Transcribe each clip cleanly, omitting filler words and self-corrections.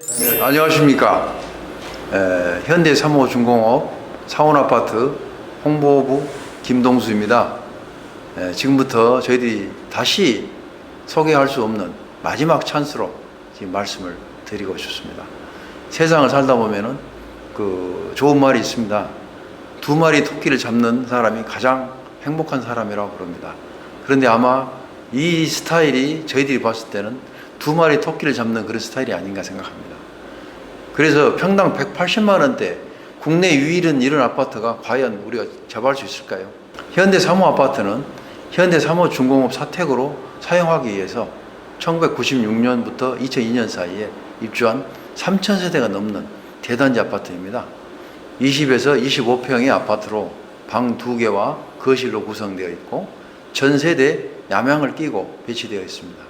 네, 안녕하십니까. 현대 3호 중공업 사원아파트 홍보부 김동수입니다. 지금부터 저희들이 다시 소개할 수 없는 마지막 찬스로 지금 말씀을 드리고 싶습니다. 세상을 살다 보면은 좋은 말이 있습니다. 두 마리 토끼를 잡는 사람이 가장 행복한 사람이라고 그럽니다. 그런데 아마 이 스타일이 저희들이 봤을 때는 두 마리 토끼를 잡는 그런 스타일이 아닌가 생각합니다. 그래서 평당 180만 원대 국내 유일한 이런 아파트가 과연 우리가 잡을 수 있을까요? 현대 3호 아파트는 현대 3호 중공업 사택으로 사용하기 위해서 1996년부터 2002년 사이에 입주한 3,000세대가 넘는 대단지 아파트입니다. 20에서 25평의 아파트로 방 2개와 거실로 구성되어 있고 전 세대 야망을 끼고 배치되어 있습니다.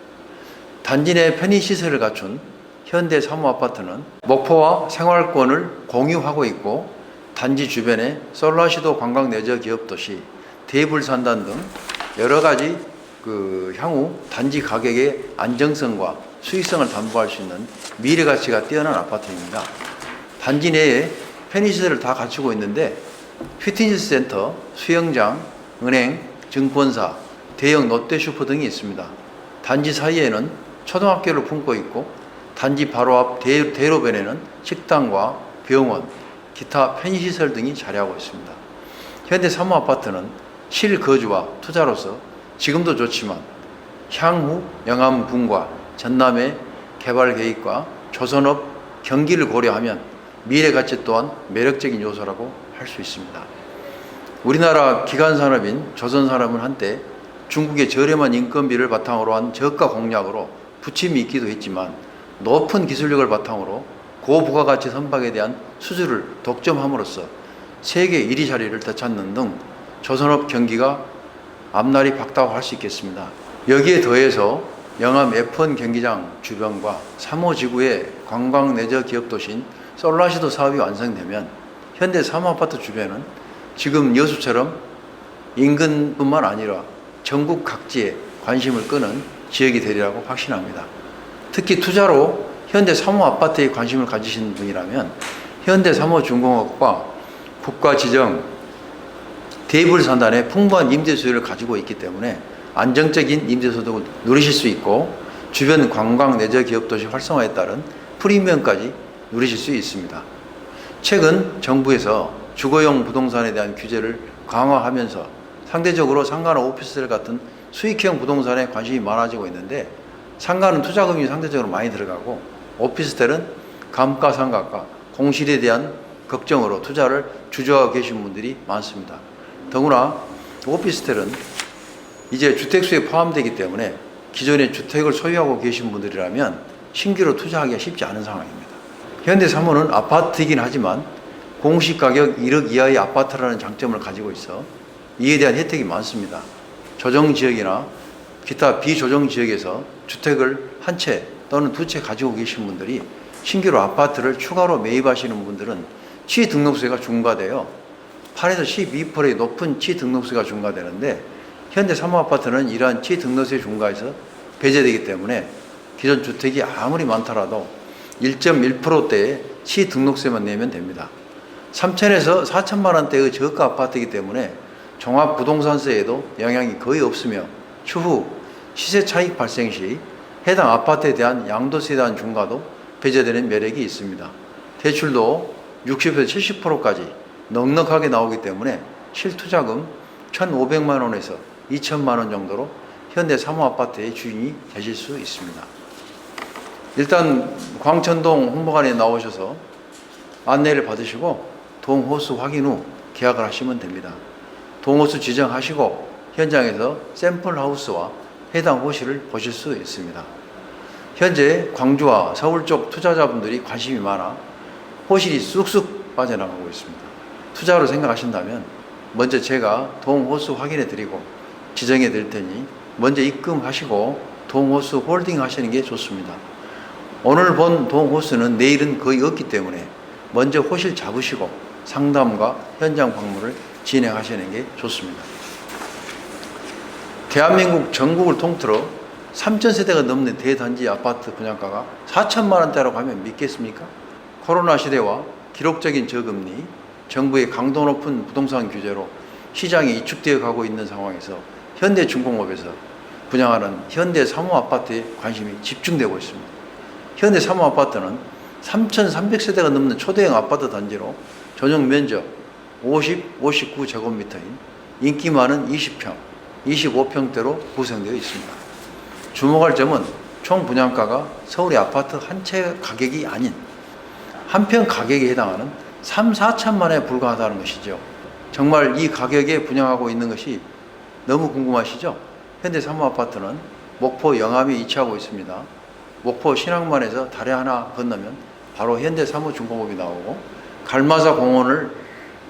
단지 내 편의시설을 갖춘 현대 3호 아파트는 목포와 생활권을 공유하고 있고 단지 주변에 솔라시도 관광 내저 기업도시, 대불산단 등 여러 가지 향후 단지 가격의 안정성과 수익성을 담보할 수 있는 미래 가치가 뛰어난 아파트입니다. 단지 내에 편의시설을 다 갖추고 있는데 피트니스 센터, 수영장, 은행, 증권사, 대형 롯데슈퍼 등이 있습니다. 단지 사이에는 초등학교를 품고 있고 단지 바로 앞 대로변에는 식당과 병원, 기타 편의시설 등이 자리하고 있습니다. 현대 3호 아파트는 실거주와 투자로서 지금도 좋지만 향후 영암군과 전남의 개발 계획과 조선업 경기를 고려하면 미래 가치 또한 매력적인 요소라고 할 수 있습니다. 우리나라 기간산업인 조선산업은 한때 중국의 저렴한 인건비를 바탕으로 한 저가 공략으로 부침이 있기도 했지만 높은 기술력을 바탕으로 고부가가치 선박에 대한 수주를 독점함으로써 세계 1위 자리를 되찾는 등 조선업 경기가 앞날이 밝다고 할 수 있겠습니다. 여기에 더해서 영암 F1 경기장 주변과 3호 지구의 관광 내저 기업 도시인 솔라시도 사업이 완성되면 현대 3호 아파트 주변은 지금 여수처럼 인근뿐만 아니라 전국 각지에 관심을 끄는 지역이 되리라고 확신합니다. 특히 투자로 현대 3호 아파트에 관심을 가지신 분이라면 현대 3호 중공업과 국가 지정 대불산단의 풍부한 임대 수요를 가지고 있기 때문에 안정적인 임대 소득을 누리실 수 있고 주변 관광 내저 기업 도시 활성화에 따른 프리미엄까지 누리실 수 있습니다. 최근 정부에서 주거용 부동산에 대한 규제를 강화하면서 상대적으로 상가나 오피스텔 같은 수익형 부동산에 관심이 많아지고 있는데 상가는 투자금이 상대적으로 많이 들어가고 오피스텔은 감가상각과 공실에 대한 걱정으로 투자를 주저하고 계신 분들이 많습니다. 더구나 오피스텔은 이제 주택수에 포함되기 때문에 기존에 주택을 소유하고 계신 분들이라면 신규로 투자하기가 쉽지 않은 상황입니다. 현대 3호는 아파트이긴 하지만 공시가격 1억 이하의 아파트라는 장점을 가지고 있어 이에 대한 혜택이 많습니다. 조정지역이나 기타 비조정지역에서 주택을 한 채 또는 두 채 가지고 계신 분들이 신규로 아파트를 추가로 매입하시는 분들은 취등록세가 중과되어 8에서 12%의 높은 취등록세가 중과되는데 현대 3호 아파트는 이러한 취등록세 중과에서 배제되기 때문에 기존 주택이 아무리 많더라도 1.1%대의 취등록세만 내면 됩니다. 3천에서 4천만 원대의 저가 아파트이기 때문에 종합부동산세에도 영향이 거의 없으며 추후 시세 차익 발생 시 해당 아파트에 대한 양도세에 대한 중과도 배제되는 매력이 있습니다. 대출도 60에서 70%까지 넉넉하게 나오기 때문에 실투자금 1,500만 원에서 2천만 원 정도로 현대 3호 아파트의 주인이 되실 수 있습니다. 일단 광천동 홍보관에 나오셔서 안내를 받으시고 동호수 확인 후 계약을 하시면 됩니다. 동호수 지정하시고 현장에서 샘플 하우스와 해당 호실을 보실 수 있습니다. 현재 광주와 서울 쪽 투자자분들이 관심이 많아 호실이 쑥쑥 빠져나가고 있습니다. 투자로 생각하신다면 먼저 제가 동호수 확인해 드리고 지정해 드릴 테니 먼저 입금하시고 동호수 홀딩 하시는 게 좋습니다. 오늘 본 동호수는 내일은 거의 없기 때문에 먼저 호실 잡으시고 상담과 현장 방문을 진행하시는 게 좋습니다. 대한민국 전국을 통틀어 3,000세대가 넘는 대단지 아파트 분양가가 4천만 원대라고 하면 믿겠습니까? 코로나 시대와 기록적인 저금리, 정부의 강도 높은 부동산 규제로 시장이 위축되어 가고 있는 상황에서 현대중공업에서 분양하는 현대 사모아파트에 관심이 집중되고 있습니다. 현대 사모아파트는 3,300세대가 넘는 초대형 아파트 단지로 전용 면적 59제곱미터인 인기 많은 20평, 25평대로 구성되어 있습니다. 주목할 점은 총 분양가가 서울의 아파트 한 채 가격이 아닌 한 평 가격에 해당하는 3, 4천만 원에 불과하다는 것이죠. 정말 이 가격에 분양하고 있는 것이 너무 궁금하시죠? 현대 사모아파트는 목포 영암에 위치하고 있습니다. 목포 신항만에서 다리 하나 건너면 바로 현대 사모중공업이 나오고 갈마사 공원을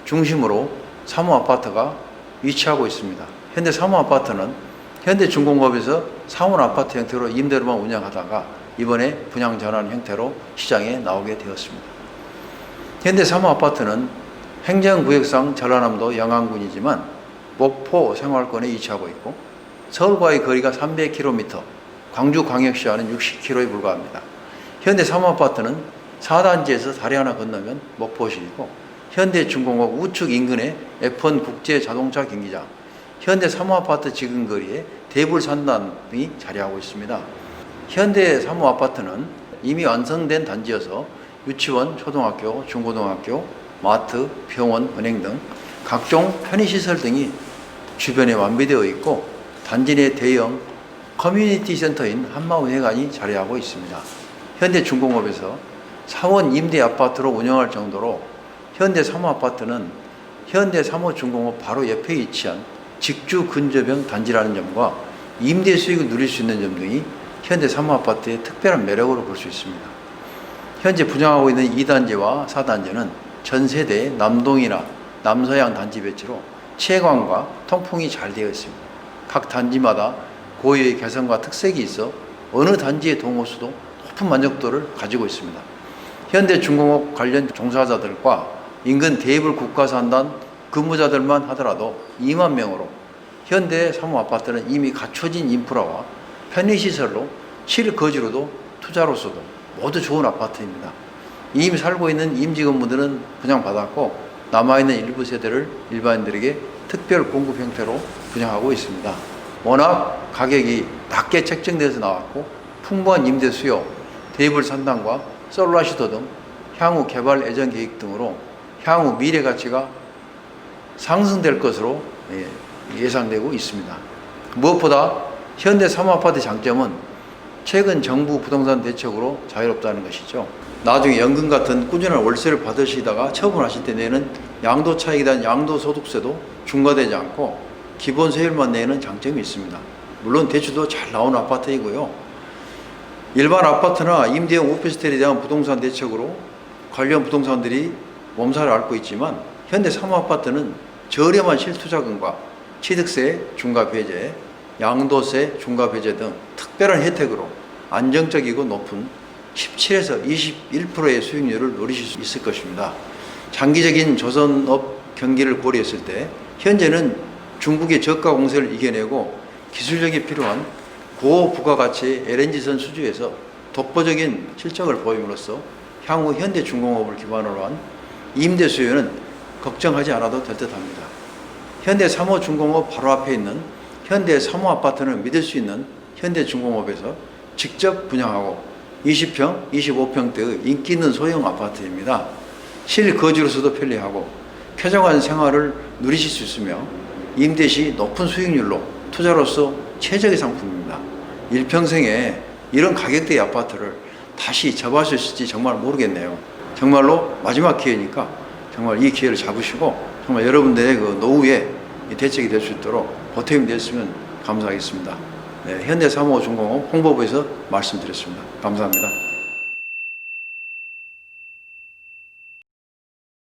중심으로 사모아파트가 위치하고 있습니다. 현대 사모아파트는 현대중공업에서 사원아파트 형태로 임대로만 운영하다가 이번에 분양 전환 형태로 시장에 나오게 되었습니다. 현대 사모아파트는 행정구역상 전라남도 영암군이지만 목포 생활권에 위치하고 있고 서울과의 거리가 300km, 광주광역시와는 60km에 불과합니다. 현대 사모아파트는 4단지에서 다리 하나 건너면 목포시이고 현대중공업 우측 인근에 F1 국제자동차 경기장, 현대 사모아파트 지근거리에 대불산단이 자리하고 있습니다. 현대 사모아파트는 이미 완성된 단지여서 유치원, 초등학교, 중고등학교, 마트, 병원, 은행 등 각종 편의시설 등이 주변에 완비되어 있고 단지 내 대형 커뮤니티 센터인 한마은회관이 자리하고 있습니다. 현대중공업에서 사원 임대 아파트로 운영할 정도로 현대 사모아파트는 현대 사모중공업 바로 옆에 위치한 직주 근접형 단지라는 점과 임대 수익을 누릴 수 있는 점 등이 현대 사모아파트의 특별한 매력으로 볼 수 있습니다. 현재 분양하고 있는 2단지와 4단지는 전 세대의 남동이나 남서양 단지 배치로 채광과 통풍이 잘 되어 있습니다. 각 단지마다 고유의 개성과 특색이 있어 어느 단지의 동호수도 높은 만족도를 가지고 있습니다. 현대중공업 관련 종사자들과 인근 대입을 국가산단 근무자들만 하더라도 2만 명으로 현대 사모아파트는 이미 갖춰진 인프라와 편의시설로 실거주로도 투자로서도 모두 좋은 아파트입니다. 이미 살고 있는 임직원분들은 분양받았고 남아있는 일부 세대를 일반인들에게 특별 공급 형태로 분양하고 있습니다. 워낙 가격이 낮게 책정돼서 나왔고 풍부한 임대 수요, 대입을 산단과 솔라시도 등 향후 개발 예정 계획 등으로 향후 미래 가치가 상승될 것으로 예상되고 있습니다. 무엇보다 현대 사모아파트 장점은 최근 정부 부동산 대책으로 자유롭다는 것이죠. 나중에 연금 같은 꾸준한 월세를 받으시다가 처분하실 때 내는 양도차익에 대한 양도소득세도 중과되지 않고 기본 세율만 내는 장점이 있습니다. 물론 대출도 잘 나오는 아파트이고요. 일반 아파트나 임대형 오피스텔에 대한 부동산 대책으로 관련 부동산들이 몸살을 앓고 있지만 현대 사모아파트는 저렴한 실투자금과 취득세 중과 배제, 양도세 중과 배제 등 특별한 혜택으로 안정적이고 높은 17에서 21%의 수익률을 누리실 수 있을 것입니다. 장기적인 조선업 경기를 고려했을 때 현재는 중국의 저가 공세를 이겨내고 기술력이 필요한 고부가가치의 LNG선 수주에서 독보적인 실적을 보임으로써 향후 현대중공업을 기반으로 한 임대 수요는 걱정하지 않아도 될 듯합니다. 현대사모중공업 바로 앞에 있는 현대사모아파트를 믿을 수 있는 현대중공업에서 직접 분양하고 20평, 25평대의 인기 있는 소형 아파트입니다. 실거주로서도 편리하고 쾌적한 생활을 누리실 수 있으며 임대 시 높은 수익률로 투자로서 최적의 상품입니다. 일평생에 이런 가격대의 아파트를 다시 접할 수 있을지 정말 모르겠네요. 정말로 마지막 기회니까 정말 이 기회를 잡으시고 정말 여러분들의 그 노후에 대책이 될 수 있도록 보탬이 됐으면 감사하겠습니다. 네, 현대사모중공업 홍보부에서 말씀드렸습니다. 감사합니다.